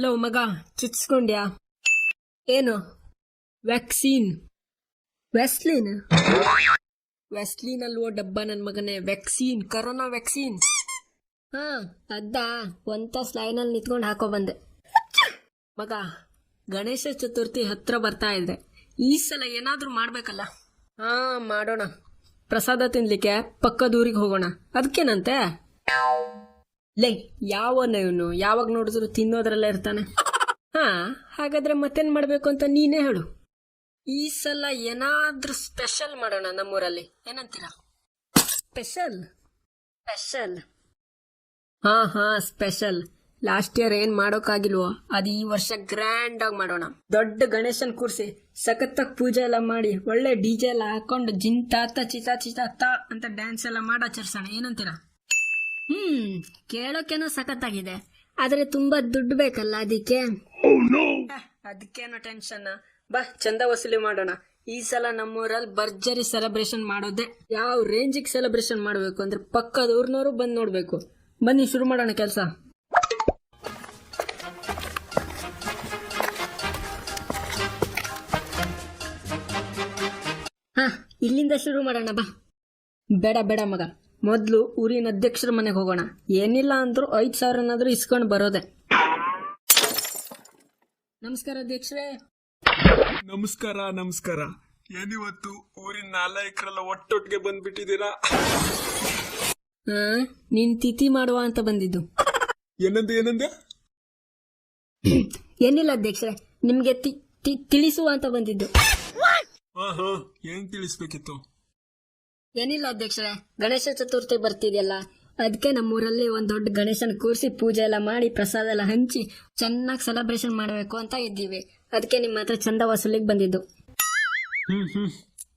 Hello ಮಗ, ಚುಚ್ಕೊಂಡ್ಯಾ? ಏನು? Vaccine? ವೆಸ್ಲಿನ್? ವೆಸ್ಲಿನ್ ಅಲ್ವೋ ಡಬ್ಬ ನನ್ ಮಗನೇ, ವ್ಯಾಕ್ಸಿನ್, ಕರೋನಾ ವ್ಯಾಕ್ಸಿನ್. ಹಾ ಅದಾ, ಒಂತ ಲೈನಲ್ಲಿ ನಿಂತ್ಕೊಂಡು ಹಾಕೋ ಬಂದೆ. ಮಗ, ಗಣೇಶ ಚತುರ್ಥಿ ಹತ್ರ ಬರ್ತಾ ಇದೆ. ಈ ಸಲ ಏನಾದ್ರೂ ಮಾಡ್ಬೇಕಲ್ಲ. ಹಾ ಮಾಡೋಣ. ಪ್ರಸಾದ ತಿನ್ಲಿಕ್ಕೆ ಪಕ್ಕದ ಊರಿಗೆ ಹೋಗೋಣ. ಅದಕ್ಕೇನಂತೆ? ಲೇ, ಯಾವನ ಇವನು ಯಾವಾಗ ನೋಡಿದ್ರು ತಿನ್ನೋದ್ರಲ್ಲೇ ಇರ್ತಾನೆ. ಹಾ, ಹಾಗಾದ್ರೆ ಮತ್ತೇನ್ ಮಾಡ್ಬೇಕು ಅಂತ ನೀನೇ ಹೇಳು. ಈ ಸಲ ಏನಾದ್ರೂ ಸ್ಪೆಷಲ್ ಮಾಡೋಣ ನಮ್ಮೂರಲ್ಲಿ, ಏನಂತೀರಾ? ಸ್ಪೆಷಲ್? ಸ್ಪೆಷಲ್? ಹಾ ಸ್ಪೆಷಲ್. ಲಾಸ್ಟ್ ಇಯರ್ ಏನ್ ಮಾಡೋಕ್ಕಾಗಿಲ್ವೋ ಅದು ಈ ವರ್ಷ ಗ್ರ್ಯಾಂಡ್ ಆಗಿ ಮಾಡೋಣ. ದೊಡ್ಡ ಗಣೇಶನ್ ಕೂರ್ಸಿ ಸಖತ್ತಾಗಿ ಪೂಜೆ ಎಲ್ಲ ಮಾಡಿ ಒಳ್ಳೆ ಡಿಜೆ ಎಲ್ಲ ಹಾಕೊಂಡು ಜಿಂತಾತ ಚಿತಾ ಚಿತಾತ ಅಂತ ಡ್ಯಾನ್ಸ್ ಎಲ್ಲ ಮಾಡಾಚರಿಸೋಣ, ಏನಂತೀರಾ? ಕೇಳೋಕೇನೋ ಸಖತ್ತಾಗಿದೆ, ಆದ್ರೆ ತುಂಬಾ ದುಡ್ಡು ಬೇಕಲ್ಲ ಅದಕ್ಕೆ. ಅದಕ್ಕೇನೋ ಟೆನ್ಷನ್. ಬಾ, ಚಂದ ವಸೂಲಿ ಮಾಡೋಣ. ಈ ಸಲ ನಮ್ಮೂರಲ್ಲಿ ಭರ್ಜರಿ ಸೆಲೆಬ್ರೇಷನ್ ಮಾಡೋದೆ. ಯಾವ ರೇಂಜಿಗೆ ಸೆಲೆಬ್ರೇಷನ್ ಮಾಡಬೇಕು ಅಂದ್ರೆ ಪಕ್ಕದ ಊರ್ನವರು ಬಂದು ನೋಡ್ಬೇಕು. ಬನ್ನಿ ಶುರು ಮಾಡೋಣ ಕೆಲಸ. ಹಾ, ಇಲ್ಲಿಂದ ಶುರು ಮಾಡೋಣ ಬಾ. ಬೇಡ ಮಗ, ಮೊದ್ಲು ಊರಿನ ಅಧ್ಯಕ್ಷರ ಮನೆಗೆ ಹೋಗೋಣ. ಏನಿಲ್ಲ ಅಂದ್ರೂ 5,000 ಇಸ್ಕೊಂಡು ಬರೋದೆ. ನಮಸ್ಕಾರ ಅಧ್ಯಕ್ಷರೇ. ನಮಸ್ಕಾರ. ಏನಿವತ್ತು ಊರಿನ 4 ಎಕರೆಲ್ಲ ಒಟ್ಟೊಟ್ಟಿಗೆ ಬಂದ್ಬಿಟ್ಟಿದ್ದೀರಾ? ನೀನ್ ತಿಥಿ ಮಾಡುವ ಅಂತ ಬಂದಿದ್ದು. ಏನಂದೆ? ಏನಿಲ್ಲ ಅಧ್ಯಕ್ಷರೇ, ನಿಮ್ಗೆ ತಿಳಿಸುವ ಅಂತ ಬಂದಿದ್ದು. ಏನ್ ತಿಳಿಸ್ಬೇಕಿತ್ತು? ಏನಿಲ್ಲ ಅಧ್ಯಕ್ಷರೇ, ಗಣೇಶ ಚತುರ್ಥಿ ಬರ್ತಿದೆಯಲ್ಲ, ಅದಕ್ಕೆ ನಮ್ಮೂರಲ್ಲಿ ಒಂದ್ ದೊಡ್ಡ ಗಣೇಶನ ಕೂರಿಸಿ ಪೂಜೆ ಎಲ್ಲ ಮಾಡಿ ಪ್ರಸಾದ ಎಲ್ಲ ಹಂಚಿ ಚೆನ್ನಾಗಿ ಸೆಲೆಬ್ರೇಷನ್ ಮಾಡಬೇಕು ಅಂತ ಇದ್ದೀವಿ. ಅದಕ್ಕೆ ನಿಮ್ಮ ಹತ್ರ ಚಂದ ವಸೂಲಿಗೆ ಬಂದಿದ್ದು.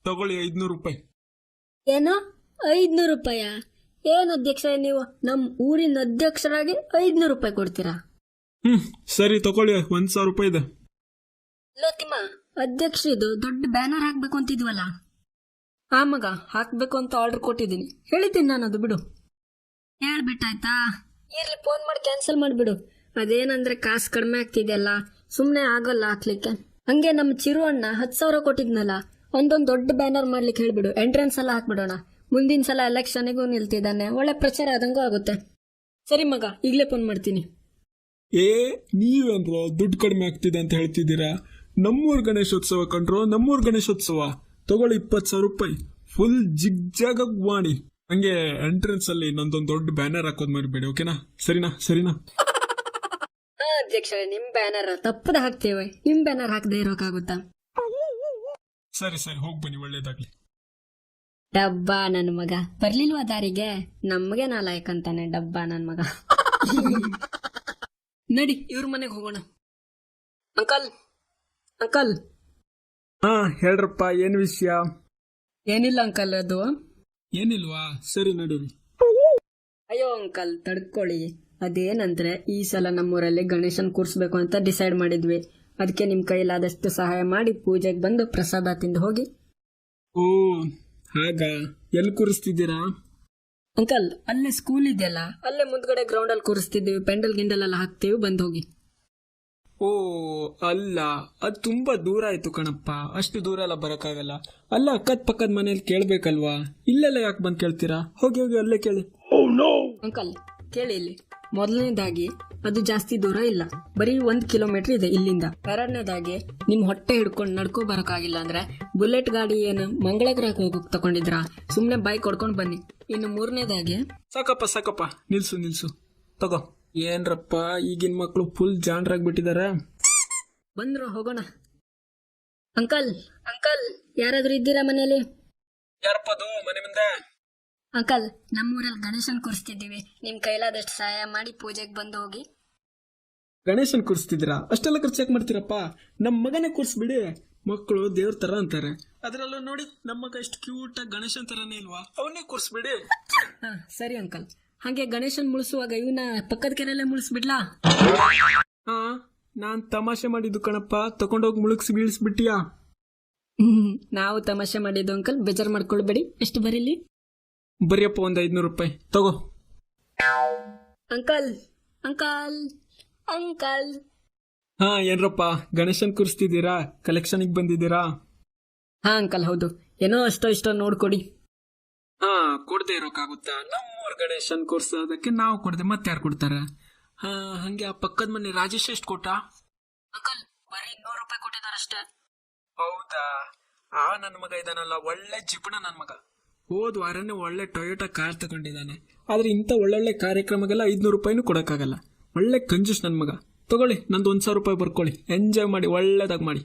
ತಗೊಳ್ಳಿ 500 ರೂಪಾಯಿ. ಏನು 500 ರೂಪಾಯ? ಏನು ಅಧ್ಯಕ್ಷರೇ, ನೀವು ನಮ್ಮ ಊರಿನ ಅಧ್ಯಕ್ಷರಾಗಿ 500 ರೂಪಾಯಿ ಕೊಡ್ತೀರಾ? ಸರಿ ತಗೊಳ್ಳಿ, 1,000 ರೂಪಾಯಿ ಇದೆ. ಲೋತಿಮ್ಮ, ಅಧ್ಯಕ್ಷರಿದು ದೊಡ್ಡ ಬ್ಯಾನರ್ ಹಾಕ್ಬೇಕು ಅಂತಿದ್ವಲ್ಲ? ಆ ಮಗ, ಹಾಕ್ಬೇಕು ಅಂತ ಆರ್ಡರ್ ಕೊಟ್ಟಿದ್ದೀನಿ, ಹೇಳಿದ್ದೀನಿ ನಾನು. ಅದು ಬಿಡು, ಹೇಳ್ಬಿಟ್ಟಾಯ್ತಾ? ಇರ್ಲಿ, ಫೋನ್ ಮಾಡಿ ಕ್ಯಾನ್ಸಲ್ ಮಾಡಿಬಿಡು. ಅದೇನಂದ್ರೆ ಕಾಸು ಕಡಿಮೆ ಆಗ್ತಿದೆಯಲ್ಲ, ಸುಮ್ಮನೆ ಆಗಲ್ಲ ಹಾಕ್ಲಿಕ್ಕೆ. ಹಂಗೆ ನಮ್ಮ ಚಿರು ಅಣ್ಣ 10,000 ಕೊಟ್ಟಿದ್ನಲ್ಲ, ಒಂದೊಂದು ದೊಡ್ಡ ಬ್ಯಾನರ್ ಮಾಡ್ಲಿಕ್ಕೆ ಹೇಳ್ಬಿಡು. ಎಂಟ್ರೆನ್ಸ್ ಎಲ್ಲ ಹಾಕ್ಬಿಡೋಣ. ಮುಂದಿನ ಸಲ ಎಲೆಕ್ಷನ್ಗೂ ನಿಲ್ತಿದ್ದಾನೆ, ಒಳ್ಳೆ ಪ್ರಚಾರ ಆದಂಗೂ ಆಗುತ್ತೆ. ಸರಿ ಮಗ, ಈಗಲೇ ಫೋನ್ ಮಾಡ್ತೀನಿ. ನೀವೇನ್ರೋ ದುಡ್ಡು ಕಡಿಮೆ ಆಗ್ತಿದೆ ಅಂತ ಹೇಳ್ತಿದ್ದೀರಾ? ನಮ್ಮೂರ್ ಗಣೇಶೋತ್ಸವ ಕಂಡ್ರೋ, ನಮ್ಮೂರ್ ಗಣೇಶೋತ್ಸವ. ತಗೊಳ್ಳಿ 20,000 ರೂಪಾಯಿ. ಫುಲ್ ಜಿಗ್ಜಾಗ ಮಾಡಿ. ಹಂಗೆ ಎಂಟ್ರೆನ್ಸ್ ಅಲ್ಲಿ ನಂದೊಂದು ದೊಡ್ಡ ಬ್ಯಾನರ್ ಹಾಕೋದ್ ಮರಿಬೇಡಿ, ಓಕೆನಾ? ಸರಿನಾ? ಅಧ್ಯಕ್ಷರೇ, ನಿಮ್ ಬ್ಯಾನರ್ ತಪ್ಪದ ಹಾಕ್ತೇವೆ, ನಿಮ್ ಬ್ಯಾನರ್ ಹಾಕದೇ ಇರೋಕ್ಕಾಗುತ್ತಾ? ಸರಿ, ಹೋಗ್ ಬನ್ನಿ, ಒಳ್ಳೇದಾಗ್ಲಿ. ಡಬ್ಬ ನನ್ ಮಗ ಬರ್ಲಿಲ್ವಾ ದಾರಿಗೆ? ನಮ್ಗೆ ನಾಲಾಯಕಂತಾನೆ ಡಬ್ಬ ನನ್ ಮಗ. ನಡಿ, ಇವ್ರ ಮನೆಗೆ ಹೋಗೋಣ. ಅಂಕಲ್. ಹೇಳ್ರಪ್ಪ, ಏನ್ ವಿಷಯ? ಏನಿಲ್ಲ ಅಂಕಲ್, ಅದು ಏನಿಲ್ವಾ? ಸರಿ, ನಡೀರಿ. ಅಯ್ಯೋ ಅಂಕಲ್, ತಡ್ಕೊಳ್ಳಿ. ಅದೇನಂದ್ರೆ ಈ ಸಲ ನಮ್ಮೂರಲ್ಲಿ ಗಣೇಶನ್ ಕೂರ್ಸ್ಬೇಕು ಅಂತ ಡಿಸೈಡ್ ಮಾಡಿದ್ವಿ. ಅದಕ್ಕೆ ನಿಮ್ ಕೈಲಾದಷ್ಟು ಸಹಾಯ ಮಾಡಿ ಪೂಜೆಗೆ ಬಂದು ಪ್ರಸಾದ ತಿಂದು ಹೋಗಿ. ಓ ಹಾಗ, ಎಲ್ಲಿ ಕೂರಿಸ್ತಿದ್ದೀರಾ? ಅಂಕಲ್, ಅಲ್ಲೇ ಸ್ಕೂಲ್ ಇದೆಯಲ್ಲ, ಅಲ್ಲೇ ಮುಂದ್ಗಡೆ ಗ್ರೌಂಡ್ ಅಲ್ಲಿ ಕೂರಿಸ್ತಿದ್ದೀವಿ. ಪೆಂಡಲ್ ಗಿಂಡಲ್ ಎಲ್ಲ ಹಾಕ್ತೀವಿ, ಬಂದು ಹೋಗಿ. ಓ ಅಲ್ಲ, ಅದು ತುಂಬಾ ದೂರ ಆಯ್ತು ಕಣಪ್ಪ. ಅಷ್ಟು ದೂರ ಎಲ್ಲ ಬರಕ್ಕಾಗಲ್ಲ. ಅಲ್ಲ, ಅಕ್ಕದ ಪಕ್ಕದ ಮನೇಲಿ ಕೇಳ್ಬೇಕಲ್ವಾ? ಇಲ್ಲೆಲ್ಲ ಯಾಕೆ ಬಂದು ಕೇಳ್ತೀರಾ? ಹೋಗಿ ಅಲ್ಲೇ ಕೇಳಿ. ಅಂಕಲ್ ಕೇಳಿ, ಇಲ್ಲಿ ಮೊದಲನೇದಾಗಿ ಅದು ಜಾಸ್ತಿ ದೂರ ಇಲ್ಲ, ಬರೀ 1 ಕಿಲೋಮೀಟರ್ ಇದೆ ಇಲ್ಲಿಂದ. ಎರಡನೇದಾಗಿ ನಿಮ್ ಹೊಟ್ಟೆ ಹಿಡ್ಕೊಂಡು ನಡ್ಕೊ ಬರಕ್ಕಾಗಿಲ್ಲ ಅಂದ್ರೆ ಬುಲೆಟ್ ಗಾಡಿ ಏನು ಮಂಗಳಗ್ರಹಕ್ಕೆ ಹೋಗಕ್ ತಗೊಂಡಿದ್ರಾ? ಸುಮ್ನೆ ಬೈಕ್ ಹೊಡ್ಕೊಂಡ್ ಬನ್ನಿ. ಇನ್ನು ಮೂರನೇದಾಗಿ ಸಾಕಪ್ಪ, ನಿಲ್ಸು ತಗೋ. ಏನ್ರಪ್ಪ, ಈಗಿನ ಮಕ್ಳು ಫುಲ್ ಜಾಣ್ರಾಗ್ಬಿಟ್ಟಿದಾರ. ಬಂದ್ರು, ಹೋಗೋಣ. ಅಂಕಲ್, ಯಾರಾದ್ರೂ ಇದ್ದೀರಾ ಮನೇಲಿ? ಯಾರಪ್ಪದು ಮನೆ ಮುಂದೆ? ಅಂಕಲ್, ನಮ್ಮೂರಲ್ಲಿ ಗಣೇಶನ್ ಕೂರಿಸ್ತಿದ್ದೀವಿ, ನಿಮ್ ಕೈಲಾದಷ್ಟು ಸಹಾಯ ಮಾಡಿ ಪೂಜೆಗೆ ಬಂದು ಹೋಗಿ. ಗಣೇಶನ್ ಕೂರಿಸ್ತಿದ್ದೀರಾ? ಅಷ್ಟೆಲ್ಲ ಖರ್ಚು ಯಾಕೆ ಮಾಡ್ತೀರಪ್ಪ? ನಮ್ಮ ಮಗನೇ ಕೂರಿಸ್ಬಿಡಿ. ಮಕ್ಕಳು ದೇವ್ರ ತರ ಅಂತಾರೆ. ಅದ್ರಲ್ಲೂ ನೋಡಿ, ನಮ್ಮ ಮಗ ಎಷ್ಟು ಕ್ಯೂಟ್ ಆಗಿ ಗಣೇಶನ್ ತರನೇ ಇಲ್ವಾ? ಅವನ್ನೇ ಕೂರಿಸ್ಬಿಡಿ. ಸರಿ ಅಂಕಲ್. ಹಾಗೆ ಗಣೇಶನ್ ಮುಳಿಸುವಾಗ ಇವನ್ನ ಪಕ್ಕದ ಕೆರೆಯಲ್ಲೇ ಮುಳಿಸ್ಬಿಡ್ಲಾ? ನಾನ್ ತಮಾಷೆ ಮಾಡಿದ್ದು ಕಣಪ್ಪ, ತಕೊಂಡೋಗಿ ಮುಳುಗ್ಸಿ ಬೀಳಿಸ್ಬಿಟ್ಟಿಯಾ? ನಾವು ತಮಾಷೆ ಮಾಡಿದ್ದು ಅಂಕಲ್, ಬೇಜಾರು ಮಾಡ್ಕೊಳ್ಬೇಡಿ. ಎಷ್ಟು ಬರೀಲಿ? ಬರಿಯಪ್ಪ, ಒಂದು 500 ರೂಪಾಯಿ ತಗೋ. ಅಂಕಲ್ ಅಂಕಲ್ ಅಂಕಲ್ ಹಾ ಏನ್ರಪ್ಪ ಗಣೇಶನ್ ಕೂರಿಸ್ತಿದ್ದೀರಾ? ಕಲೆಕ್ಷನ್ಗೆ ಬಂದಿದ್ದೀರಾ? ಹಾ ಅಂಕಲ್ ಹೌದು, ಏನೋ ಅಷ್ಟೋ ಇಷ್ಟೋ ನೋಡ್ಕೊಡಿ. ಹಾ ಕೊಡದೆ ಇರೋಕ್ಕಾಗುತ್ತಾ? ನಮ್ಮೂರ್ ಗಣೇಶನ್ ಕೂರ್ಸೋದಕ್ಕೆ ನಾವು ಕೊಡದೆ ಮತ್ತೆ ಯಾರು ಕೊಡ್ತಾರ? ಹಾ ಹಂಗೆ ಆ ಪಕ್ಕದ ಮನೆ ರಾಜೇಶ್ ಎಷ್ಟು ಕೊಟ್ಟ? ಅಂಕಲ್ ಬರೀ 100 ರೂಪಾಯಿ ಕೊಟ್ಟಿದಾರಷ್ಟೇ. ಹೌದಾ? ಆ ನನ್ನ ಮಗ ಇದಾನಲ್ಲ, ಒಳ್ಳೆ ಜಿಪುಣ ನನ್ನ ಮಗ. ಹೋದ್ ವಾರನೇ ಒಳ್ಳೆ ಟೊಯೋಟಾ ಕಾರ್ ತಗೊಂಡಿದ್ದಾನೆ. ಆದ್ರೆ ಇಂಥ ಒಳ್ಳೊಳ್ಳೆ ಕಾರ್ಯಕ್ರಮಗೆಲ್ಲ 500 ರೂಪಾಯಿನೂ ಕೊಡಕ್ಕಾಗಲ್ಲ. ಒಳ್ಳೆ ಕಂಜೂಸ್ ನನ್ನ ಮಗ. ತಗೊಳ್ಳಿ, ನಂದು 1,000 ರೂಪಾಯಿ ಬರ್ಕೊಳ್ಳಿ, ಎಂಜಾಯ್ ಮಾಡಿ, ಒಳ್ಳೇದಾಗಿ ಮಾಡಿ.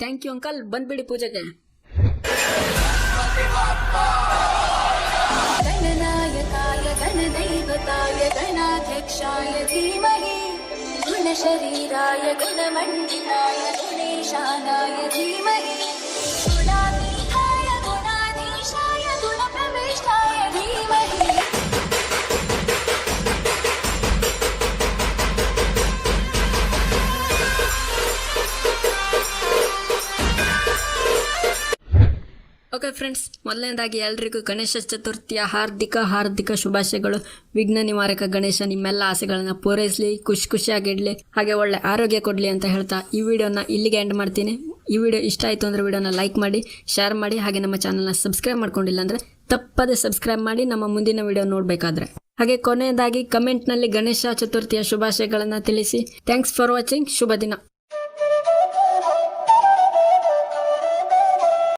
ಥ್ಯಾಂಕ್ ಯು ಅಂಕಲ್, ಬಂದ್ಬಿಡಿ ಪೂಜೆಗೆ. गणनायकाय गणदैवताय गणाध्यक्षाय धीमहि गुणशरीराय गुणमण्डिताय गुणेशानाय धीमहि गुणातीताय गुणाधीशाय गुणप्रविष्टाय धीमहि. ಓಕೆ ಫ್ರೆಂಡ್ಸ್, ಮೊದಲನೇದಾಗಿ ಎಲ್ರಿಗೂ ಗಣೇಶ ಚತುರ್ಥಿಯ ಹಾರ್ದಿಕ ಶುಭಾಶಯಗಳು. ವಿಘ್ನ ನಿವಾರಕ ಗಣೇಶ ನಿಮ್ಮೆಲ್ಲ ಆಸೆಗಳನ್ನು ಪೂರೈಸಲಿ, ಖುಷಿಯಾಗಿಡ್ಲಿ, ಹಾಗೆ ಒಳ್ಳೆ ಆರೋಗ್ಯ ಕೊಡಲಿ ಅಂತ ಹೇಳ್ತಾ ಈ ವಿಡಿಯೋನ ಇಲ್ಲಿಗೆ ಎಂಡ್ ಮಾಡ್ತೀನಿ. ಈ ವಿಡಿಯೋ ಇಷ್ಟ ಆಯಿತು ಅಂದರೆ ವಿಡಿಯೋನ ಲೈಕ್ ಮಾಡಿ, ಶೇರ್ ಮಾಡಿ, ಹಾಗೆ ನಮ್ಮ ಚಾನಲ್ನ ಸಬ್ಸ್ಕ್ರೈಬ್ ಮಾಡ್ಕೊಂಡಿಲ್ಲ ಅಂದರೆ ತಪ್ಪದೆ ಸಬ್ಸ್ಕ್ರೈಬ್ ಮಾಡಿ ನಮ್ಮ ಮುಂದಿನ ವಿಡಿಯೋ ನೋಡಬೇಕಾದ್ರೆ. ಹಾಗೆ ಕೊನೆಯದಾಗಿ ಕಮೆಂಟ್ನಲ್ಲಿ ಗಣೇಶ ಚತುರ್ಥಿಯ ಶುಭಾಶಯಗಳನ್ನು ತಿಳಿಸಿ. Thanks for watching. ಶುಭ ದಿನ.